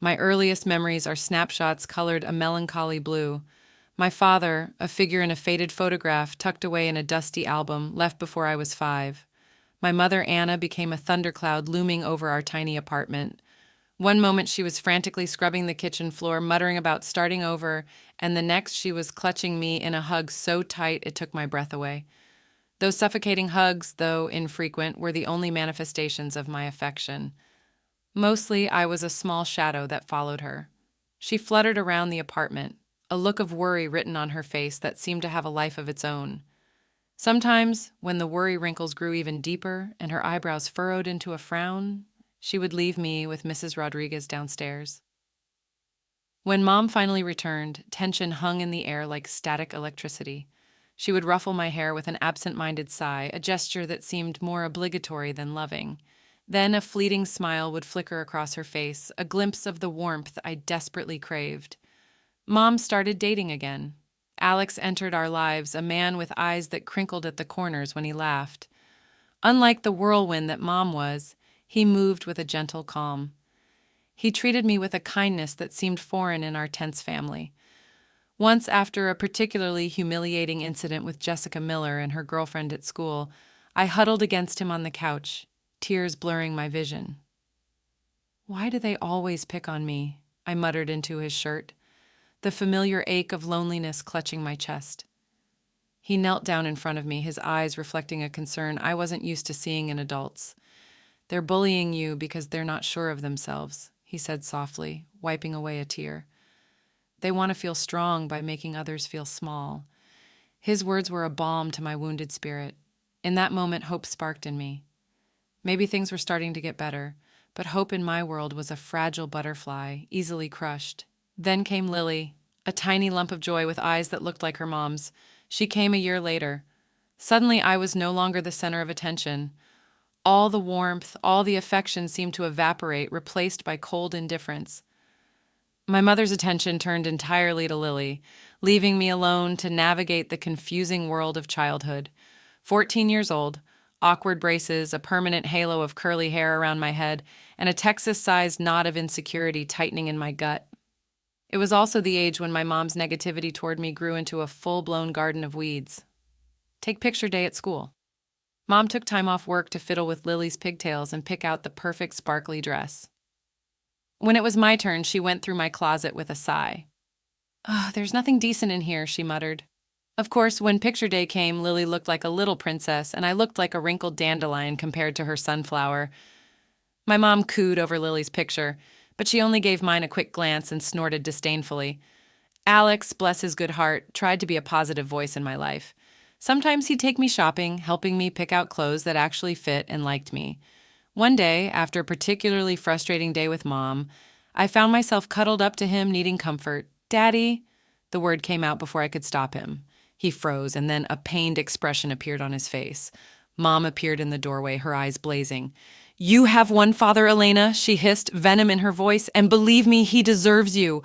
My earliest memories are snapshots colored a melancholy blue. My father, a figure in a faded photograph tucked away in a dusty album, left before I was 5. My mother, Anna, became a thundercloud looming over our tiny apartment. One moment she was frantically scrubbing the kitchen floor, muttering about starting over, and the next she was clutching me in a hug so tight it took my breath away. Those suffocating hugs, though infrequent, were the only manifestations of my affection. Mostly, I was a small shadow that followed her. She fluttered around the apartment, a look of worry written on her face that seemed to have a life of its own. Sometimes, when the worry wrinkles grew even deeper and her eyebrows furrowed into a frown, she would leave me with Mrs. Rodriguez downstairs. When Mom finally returned, tension hung in the air like static electricity. She would ruffle my hair with an absent-minded sigh, a gesture that seemed more obligatory than loving. Then a fleeting smile would flicker across her face, a glimpse of the warmth I desperately craved. Mom started dating again. Alex entered our lives, a man with eyes that crinkled at the corners when he laughed. Unlike the whirlwind that Mom was, he moved with a gentle calm. He treated me with a kindness that seemed foreign in our tense family. Once, after a particularly humiliating incident with Jessica Miller and her girlfriend at school, I huddled against him on the couch, tears blurring my vision. "Why do they always pick on me?" I muttered into his shirt, the familiar ache of loneliness clutching my chest. He knelt down in front of me, his eyes reflecting a concern I wasn't used to seeing in adults. "They're bullying you because they're not sure of themselves," he said softly, wiping away a tear. "They want to feel strong by making others feel small." His words were a balm to my wounded spirit. In that moment, hope sparked in me. Maybe things were starting to get better, but hope in my world was a fragile butterfly, easily crushed. Then came Lily, a tiny lump of joy with eyes that looked like her mom's. She came a year later. Suddenly, I was no longer the center of attention. All the warmth, all the affection seemed to evaporate, replaced by cold indifference. My mother's attention turned entirely to Lily, leaving me alone to navigate the confusing world of childhood. 14 years old, awkward braces, a permanent halo of curly hair around my head, and a Texas-sized knot of insecurity tightening in my gut. It was also the age when my mom's negativity toward me grew into a full-blown garden of weeds. Take picture day at school. Mom took time off work to fiddle with Lily's pigtails and pick out the perfect sparkly dress. When it was my turn, she went through my closet with a sigh. There's nothing decent in here," she muttered. Of course, when picture day came, Lily looked like a little princess, and I looked like a wrinkled dandelion compared to her sunflower. My mom cooed over Lily's picture, but she only gave mine a quick glance and snorted disdainfully. Alex, bless his good heart, tried to be a positive voice in my life. Sometimes he'd take me shopping, helping me pick out clothes that actually fit and liked me. One day, after a particularly frustrating day with Mom, I found myself cuddled up to him, needing comfort. "Daddy," the word came out before I could stop him. He froze, and then a pained expression appeared on his face. Mom appeared in the doorway, her eyes blazing. "You have one father, Elena," she hissed, venom in her voice, "and believe me, he deserves you."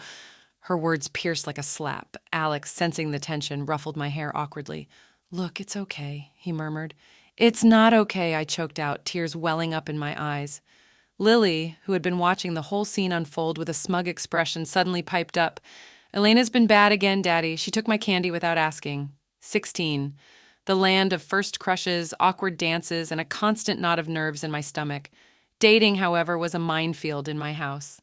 Her words pierced like a slap. Alex, sensing the tension, ruffled my hair awkwardly. "Look, it's okay," he murmured. "It's not okay," I choked out, tears welling up in my eyes. Lily, who had been watching the whole scene unfold with a smug expression, suddenly piped up. "Elena's been bad again, Daddy. She took my candy without asking." 16. The land of first crushes, awkward dances, and a constant knot of nerves in my stomach. Dating, however, was a minefield in my house.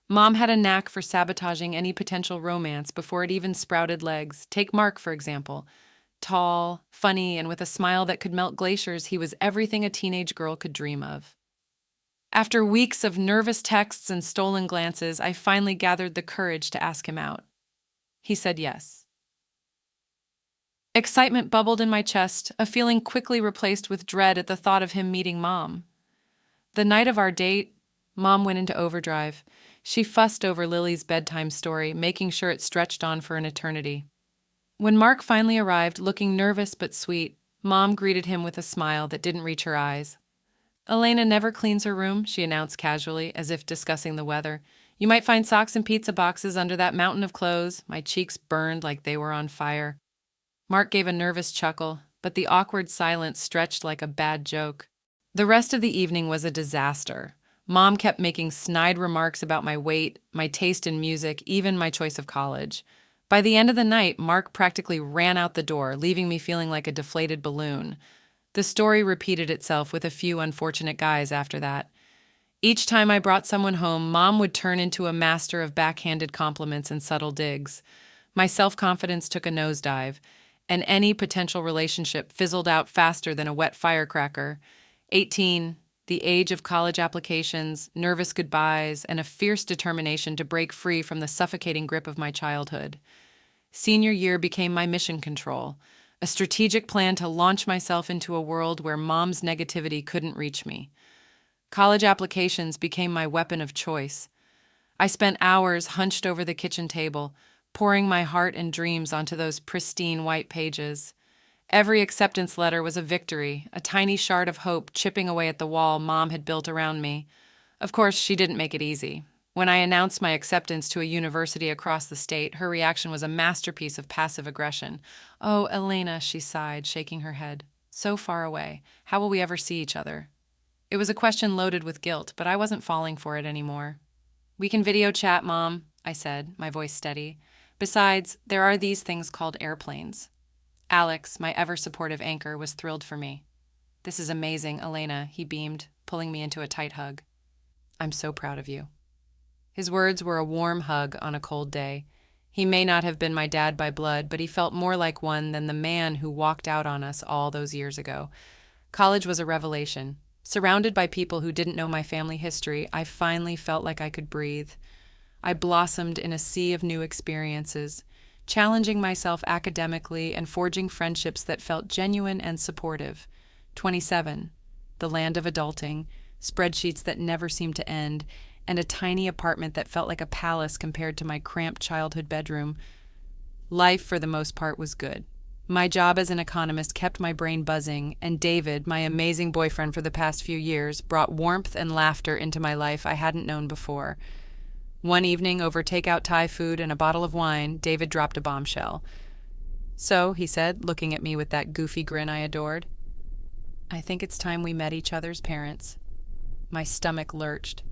Mom had a knack for sabotaging any potential romance before it even sprouted legs. Take Mark, for example. Tall, funny, and with a smile that could melt glaciers, he was everything a teenage girl could dream of. After weeks of nervous texts and stolen glances, I finally gathered the courage to ask him out. He said yes. Excitement bubbled in my chest, a feeling quickly replaced with dread at the thought of him meeting Mom. The night of our date, Mom went into overdrive. She fussed over Lily's bedtime story, making sure it stretched on for an eternity. When Mark finally arrived, looking nervous but sweet, Mom greeted him with a smile that didn't reach her eyes. "Elena never cleans her room," she announced casually, as if discussing the weather. "You might find socks and pizza boxes under that mountain of clothes." My cheeks burned like they were on fire. Mark gave a nervous chuckle, but the awkward silence stretched like a bad joke. The rest of the evening was a disaster. Mom kept making snide remarks about my weight, my taste in music, even my choice of college. By the end of the night, Mark practically ran out the door, leaving me feeling like a deflated balloon. The story repeated itself with a few unfortunate guys after that. Each time I brought someone home, Mom would turn into a master of backhanded compliments and subtle digs. My self-confidence took a nosedive, and any potential relationship fizzled out faster than a wet firecracker. 18, the age of college applications, nervous goodbyes, and a fierce determination to break free from the suffocating grip of my childhood. Senior year became my mission control, a strategic plan to launch myself into a world where Mom's negativity couldn't reach me. College applications became my weapon of choice. I spent hours hunched over the kitchen table, pouring my heart and dreams onto those pristine white pages. Every acceptance letter was a victory, a tiny shard of hope chipping away at the wall Mom had built around me. Of course, she didn't make it easy. When I announced my acceptance to a university across the state, her reaction was a masterpiece of passive aggression. "Oh, Elena," she sighed, shaking her head. "So far away. How will we ever see each other?" It was a question loaded with guilt, but I wasn't falling for it anymore. "We can video chat, Mom," I said, my voice steady. "Besides, there are these things called airplanes." Alex, my ever-supportive anchor, was thrilled for me. "This is amazing, Elena," he beamed, pulling me into a tight hug. "I'm so proud of you." His words were a warm hug on a cold day. He may not have been my dad by blood, but he felt more like one than the man who walked out on us all those years ago. College was a revelation. Surrounded by people who didn't know my family history, I finally felt like I could breathe. I blossomed in a sea of new experiences, challenging myself academically and forging friendships that felt genuine and supportive. 27, the land of adulting, spreadsheets that never seemed to end, and a tiny apartment that felt like a palace compared to my cramped childhood bedroom. Life, for the most part, was good. My job as an economist kept my brain buzzing, and David, my amazing boyfriend for the past few years, brought warmth and laughter into my life I hadn't known before. One evening, over takeout Thai food and a bottle of wine, David dropped a bombshell. "So," he said, looking at me with that goofy grin I adored, "I think it's time we met each other's parents." My stomach lurched.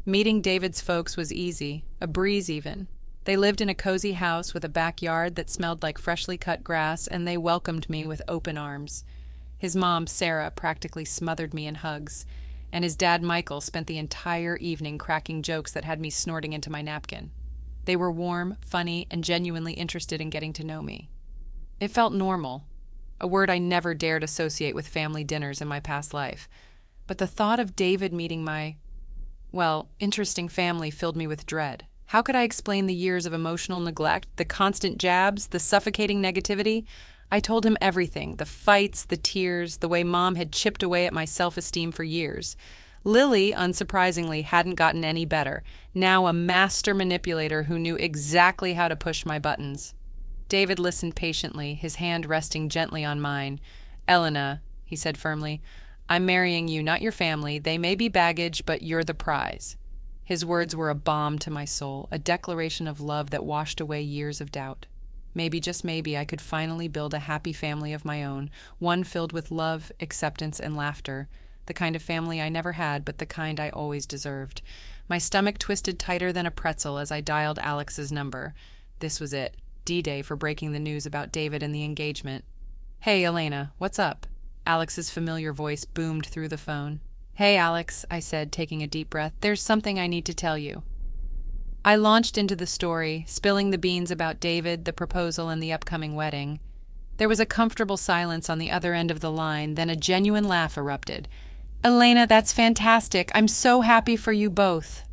Meeting David's folks was easy, a breeze even. They lived in a cozy house with a backyard that smelled like freshly cut grass, and they welcomed me with open arms. His mom, Sarah, practically smothered me in hugs, and his dad, Michael, spent the entire evening cracking jokes that had me snorting into my napkin. They were warm, funny, and genuinely interested in getting to know me. It felt normal, a word I never dared associate with family dinners in my past life. But the thought of David meeting my, interesting family filled me with dread. How could I explain the years of emotional neglect, the constant jabs, the suffocating negativity? I told him everything, the fights, the tears, the way Mom had chipped away at my self-esteem for years. Lily, unsurprisingly, hadn't gotten any better, now a master manipulator who knew exactly how to push my buttons. David listened patiently, his hand resting gently on mine. "Elena," he said firmly, "I'm marrying you, not your family. They may be baggage, but you're the prize." His words were a balm to my soul, a declaration of love that washed away years of doubt. Maybe, just maybe, I could finally build a happy family of my own, one filled with love, acceptance, and laughter, the kind of family I never had, but the kind I always deserved. My stomach twisted tighter than a pretzel as I dialed Alex's number. This was it, D-Day for breaking the news about David and the engagement. "Hey, Elena, what's up?" Alex's familiar voice boomed through the phone. "Hey, Alex," I said, taking a deep breath. "There's something I need to tell you." I launched into the story, spilling the beans about David, the proposal, and the upcoming wedding. There was a comfortable silence on the other end of the line, then a genuine laugh erupted. "Elena, that's fantastic. I'm so happy for you both."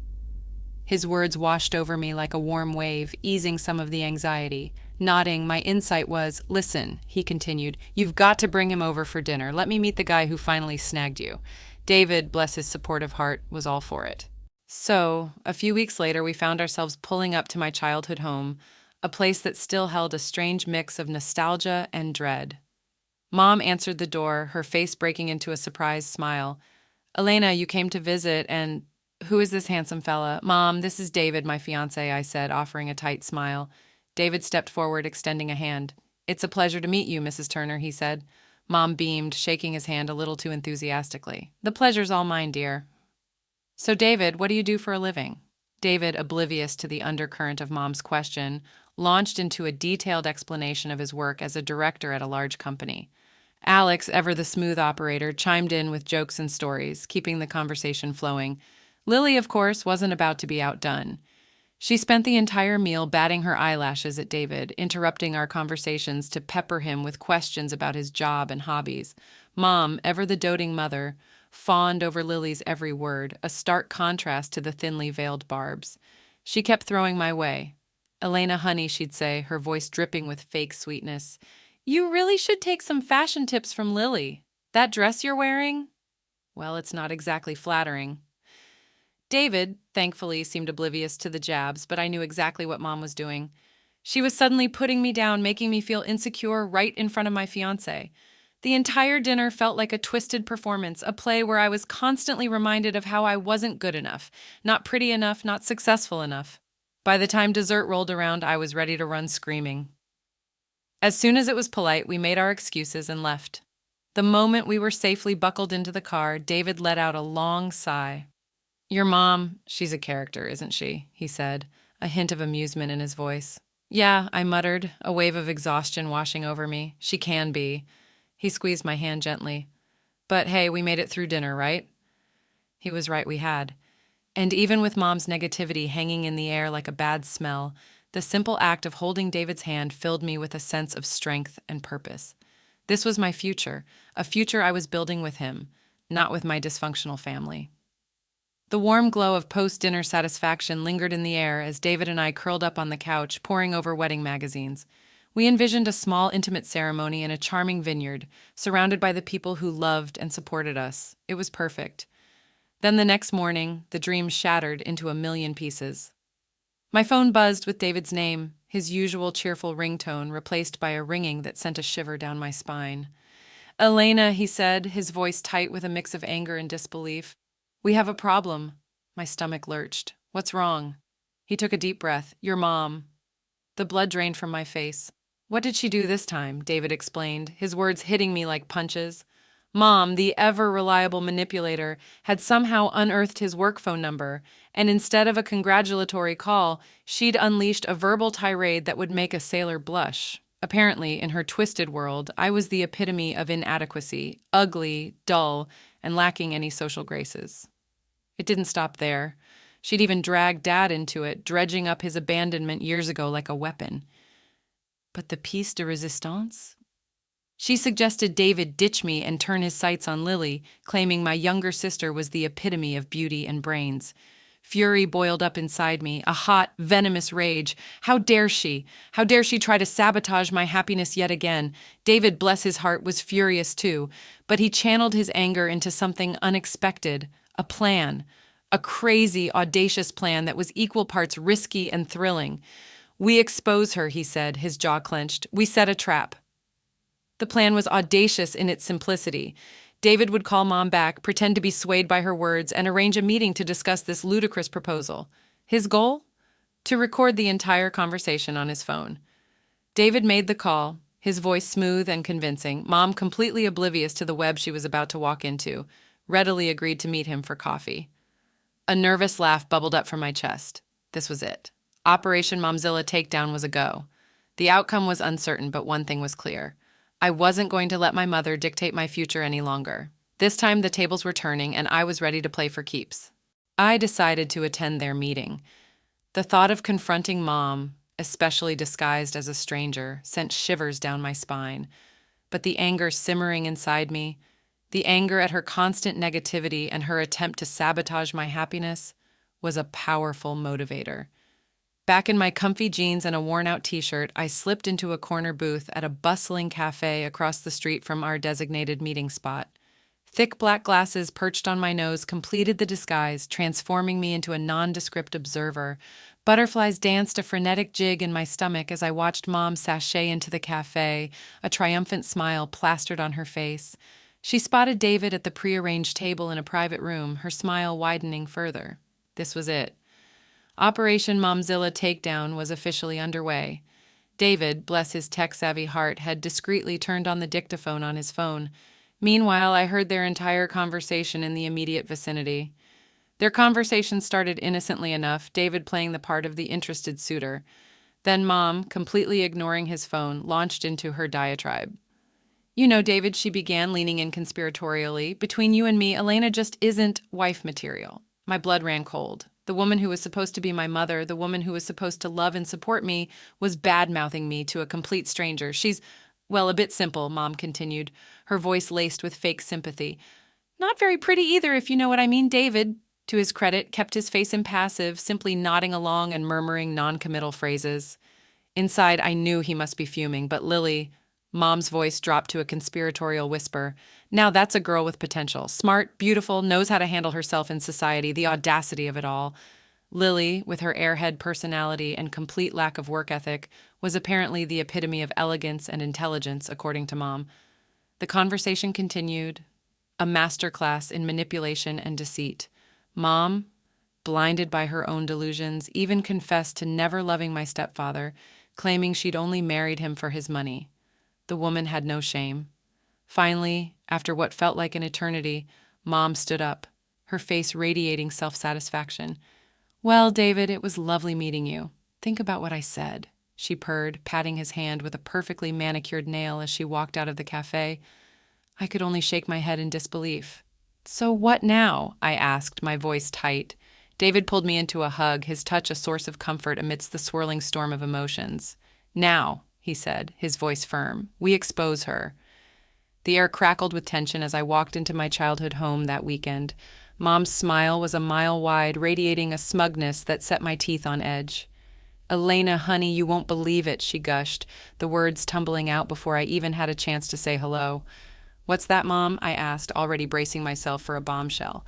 His words washed over me like a warm wave, easing some of the anxiety. Nodding, my insight was, "Listen," he continued, "you've got to bring him over for dinner. Let me meet the guy who finally snagged you." David, bless his supportive heart, was all for it. So, a few weeks later, we found ourselves pulling up to my childhood home, a place that still held a strange mix of nostalgia and dread. Mom answered the door, her face breaking into a surprised smile. "Elena, you came to visit, and who is this handsome fella?" "Mom, this is David, my fiancé," I said, offering a tight smile. David stepped forward, extending a hand. "It's a pleasure to meet you, Mrs. Turner," he said. Mom beamed, shaking his hand a little too enthusiastically. "The pleasure's all mine, dear." So, David, what do you do for a living? David, oblivious to the undercurrent of Mom's question, launched into a detailed explanation of his work as a director at a large company. Alex, ever the smooth operator, chimed in with jokes and stories, keeping the conversation flowing. Lily, of course, wasn't about to be outdone. She spent the entire meal batting her eyelashes at David, interrupting our conversations to pepper him with questions about his job and hobbies. Mom, ever the doting mother, fawned over Lily's every word, a stark contrast to the thinly veiled Barb's. She kept throwing my way. Elena, honey, she'd say, her voice dripping with fake sweetness. You really should take some fashion tips from Lily. That dress you're wearing? Well, it's not exactly flattering. David, thankfully, seemed oblivious to the jabs, but I knew exactly what Mom was doing. She was suddenly putting me down, making me feel insecure right in front of my fiancé. The entire dinner felt like a twisted performance, a play where I was constantly reminded of how I wasn't good enough, not pretty enough, not successful enough. By the time dessert rolled around, I was ready to run screaming. As soon as it was polite, we made our excuses and left. The moment we were safely buckled into the car, David let out a long sigh. Your mom, she's a character, isn't she? He said, a hint of amusement in his voice. Yeah, I muttered, a wave of exhaustion washing over me. She can be. He squeezed my hand gently. But hey, we made it through dinner, right? He was right, we had. And even with Mom's negativity hanging in the air like a bad smell, the simple act of holding David's hand filled me with a sense of strength and purpose. This was my future, a future I was building with him, not with my dysfunctional family. The warm glow of post-dinner satisfaction lingered in the air as David and I curled up on the couch, poring over wedding magazines. We envisioned a small, intimate ceremony in a charming vineyard, surrounded by the people who loved and supported us. It was perfect. Then the next morning, the dream shattered into a million pieces. My phone buzzed with David's name, his usual cheerful ringtone replaced by a ringing that sent a shiver down my spine. Elena, he said, his voice tight with a mix of anger and disbelief. We have a problem. My stomach lurched. What's wrong? He took a deep breath. Your mom. The blood drained from my face. What did she do this time? David explained, his words hitting me like punches. Mom, the ever-reliable manipulator, had somehow unearthed his work phone number, and instead of a congratulatory call, she'd unleashed a verbal tirade that would make a sailor blush. Apparently, in her twisted world, I was the epitome of inadequacy, ugly, dull, and lacking any social graces. It didn't stop there. She'd even dragged Dad into it, dredging up his abandonment years ago like a weapon. But the piece de resistance? She suggested David ditch me and turn his sights on Lily, claiming my younger sister was the epitome of beauty and brains. Fury boiled up inside me, a hot, venomous rage. How dare she? How dare she try to sabotage my happiness yet again? David, bless his heart, was furious too, but he channeled his anger into something unexpected, a plan. A crazy, audacious plan that was equal parts risky and thrilling. We expose her, he said, his jaw clenched. We set a trap. The plan was audacious in its simplicity. David would call Mom back, pretend to be swayed by her words, and arrange a meeting to discuss this ludicrous proposal. His goal? To record the entire conversation on his phone. David made the call, his voice smooth and convincing. Mom, completely oblivious to the web she was about to walk into, readily agreed to meet him for coffee. A nervous laugh bubbled up from my chest. This was it. Operation Momzilla Takedown was a go. The outcome was uncertain, but one thing was clear. I wasn't going to let my mother dictate my future any longer. This time the tables were turning, and I was ready to play for keeps. I decided to attend their meeting. The thought of confronting Mom, especially disguised as a stranger, sent shivers down my spine. But the anger simmering inside me, the anger at her constant negativity and her attempt to sabotage my happiness, was a powerful motivator. Back in my comfy jeans and a worn-out t-shirt, I slipped into a corner booth at a bustling cafe across the street from our designated meeting spot. Thick black glasses perched on my nose completed the disguise, transforming me into a nondescript observer. Butterflies danced a frenetic jig in my stomach as I watched Mom sashay into the cafe, a triumphant smile plastered on her face. She spotted David at the prearranged table in a private room, her smile widening further. This was it. Operation Momzilla Takedown was officially underway. David, bless his tech-savvy heart, had discreetly turned on the dictaphone on his phone. Meanwhile, I heard their entire conversation in the immediate vicinity. Their conversation started innocently enough, David playing the part of the interested suitor. Then Mom, completely ignoring his phone, launched into her diatribe. You know, David, she began, leaning in conspiratorially, between you and me, Elena just isn't wife material. My blood ran cold. The woman who was supposed to be my mother, the woman who was supposed to love and support me, was bad-mouthing me to a complete stranger. She's, well, a bit simple, Mom continued, her voice laced with fake sympathy. Not very pretty either, if you know what I mean. David, to his credit, kept his face impassive, simply nodding along and murmuring non-committal phrases. Inside, I knew he must be fuming, but Lily, Mom's voice dropped to a conspiratorial whisper. Now that's a girl with potential. Smart, beautiful, knows how to handle herself in society, the audacity of it all. Lily, with her airhead personality and complete lack of work ethic, was apparently the epitome of elegance and intelligence, according to Mom. The conversation continued, a masterclass in manipulation and deceit. Mom, blinded by her own delusions, even confessed to never loving my stepfather, claiming she'd only married him for his money. The woman had no shame. Finally, after what felt like an eternity, Mom stood up, her face radiating self-satisfaction. Well, David, it was lovely meeting you. Think about what I said, she purred, patting his hand with a perfectly manicured nail as she walked out of the cafe. I could only shake my head in disbelief. So what now? I asked, my voice tight. David pulled me into a hug, his touch a source of comfort amidst the swirling storm of emotions. Now, he said, his voice firm, we expose her. The air crackled with tension as I walked into my childhood home that weekend. Mom's smile was a mile wide, radiating a smugness that set my teeth on edge. Elena, honey, you won't believe it, she gushed, the words tumbling out before I even had a chance to say hello. What's that, Mom? I asked, already bracing myself for a bombshell.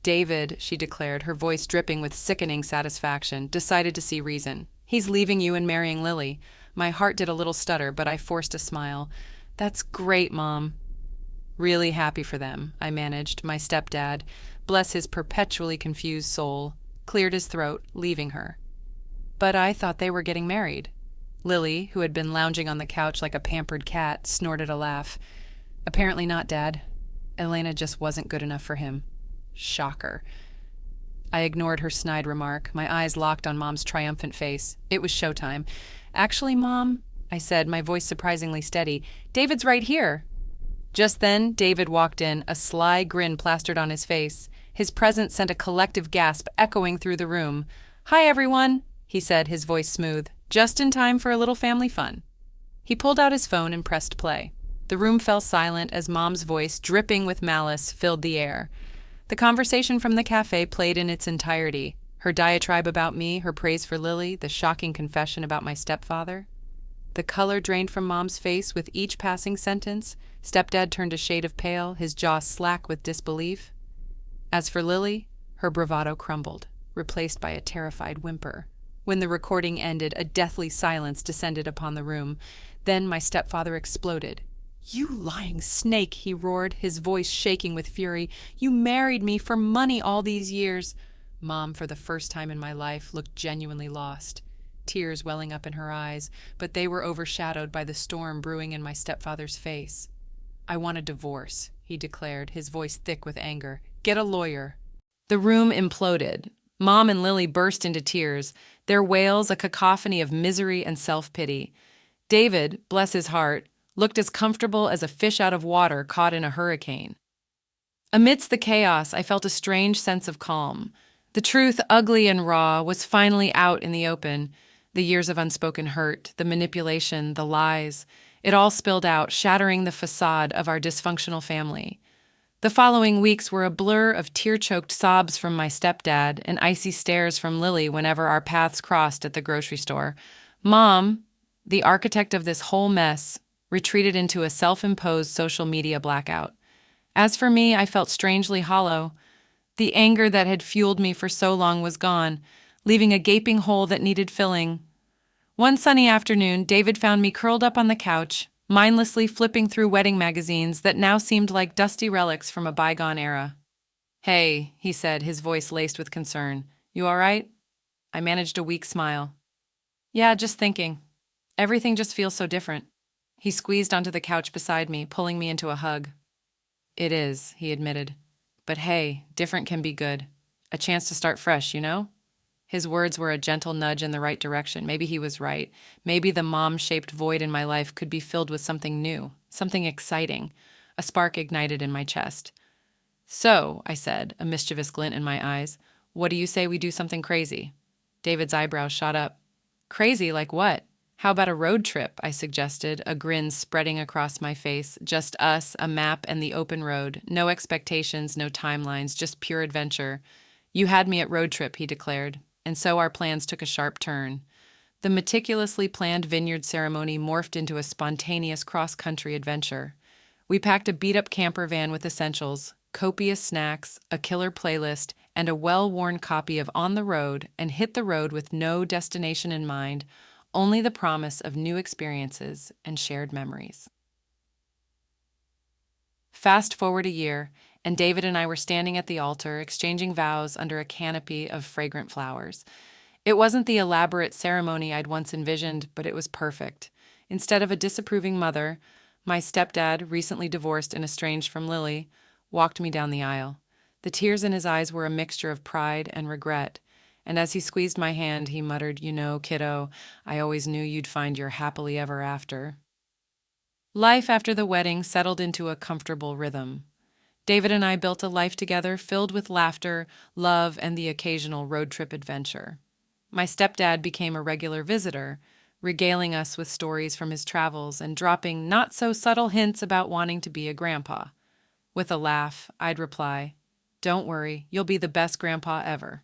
David, she declared, her voice dripping with sickening satisfaction, decided to see reason. He's leaving you and marrying Lily. My heart did a little stutter, but I forced a smile. That's great, Mom. Really happy for them, I managed. My stepdad, bless his perpetually confused soul, cleared his throat, leaving her. But I thought they were getting married. Lily, who had been lounging on the couch like a pampered cat, snorted a laugh. Apparently not, Dad. Elena just wasn't good enough for him. Shocker. I ignored her snide remark, my eyes locked on Mom's triumphant face. It was showtime. Actually, Mom, I said, my voice surprisingly steady, David's right here. Just then, David walked in, a sly grin plastered on his face. His presence sent a collective gasp echoing through the room. Hi, everyone, he said, his voice smooth. Just in time for a little family fun. He pulled out his phone and pressed play. The room fell silent as Mom's voice, dripping with malice, filled the air. The conversation from the cafe played in its entirety. Her diatribe about me, her praise for Lily, the shocking confession about my stepfather. The color drained from Mom's face with each passing sentence. Stepdad turned a shade of pale, his jaw slack with disbelief. As for Lily, her bravado crumbled, replaced by a terrified whimper. When the recording ended, a deathly silence descended upon the room. Then my stepfather exploded. You lying snake, he roared, his voice shaking with fury. You married me for money all these years. Mom, for the first time in my life, looked genuinely lost, tears welling up in her eyes, but they were overshadowed by the storm brewing in my stepfather's face. I want a divorce, he declared, his voice thick with anger. Get a lawyer. The room imploded. Mom and Lily burst into tears, their wails a cacophony of misery and self-pity. David, bless his heart, looked as comfortable as a fish out of water caught in a hurricane. Amidst the chaos, I felt a strange sense of calm. The truth, ugly and raw, was finally out in the open. The years of unspoken hurt, the manipulation, the lies, it all spilled out, shattering the facade of our dysfunctional family. The following weeks were a blur of tear-choked sobs from my stepdad and icy stares from Lily whenever our paths crossed at the grocery store. Mom, the architect of this whole mess, retreated into a self-imposed social media blackout. As for me, I felt strangely hollow. The anger that had fueled me for so long was gone, leaving a gaping hole that needed filling. One sunny afternoon, David found me curled up on the couch, mindlessly flipping through wedding magazines that now seemed like dusty relics from a bygone era. Hey, he said, his voice laced with concern. You all right? I managed a weak smile. Yeah, just thinking. Everything just feels so different. He squeezed onto the couch beside me, pulling me into a hug. It is, he admitted. But hey, different can be good. A chance to start fresh, you know? His words were a gentle nudge in the right direction. Maybe he was right. Maybe the mom-shaped void in my life could be filled with something new, something exciting. A spark ignited in my chest. So, I said, a mischievous glint in my eyes, what do you say we do something crazy? David's eyebrows shot up. Crazy like what? How about a road trip? I suggested, a grin spreading across my face. Just us, a map, and the open road. No expectations, no timelines, just pure adventure. You had me at road trip, he declared. And so our plans took a sharp turn. The meticulously planned vineyard ceremony morphed into a spontaneous cross-country adventure. We packed a beat-up camper van with essentials, copious snacks, a killer playlist, and a well-worn copy of On the Road, and hit the road with no destination in mind, only the promise of new experiences and shared memories. Fast forward a year, and David and I were standing at the altar, exchanging vows under a canopy of fragrant flowers. It wasn't the elaborate ceremony I'd once envisioned, but it was perfect. Instead of a disapproving mother, my stepdad, recently divorced and estranged from Lily, walked me down the aisle. The tears in his eyes were a mixture of pride and regret, and as he squeezed my hand, he muttered, "You know, kiddo, I always knew you'd find your happily ever after." Life after the wedding settled into a comfortable rhythm. David and I built a life together filled with laughter, love, and the occasional road trip adventure. My stepdad became a regular visitor, regaling us with stories from his travels and dropping not-so-subtle hints about wanting to be a grandpa. With a laugh, I'd reply, "Don't worry, you'll be the best grandpa ever."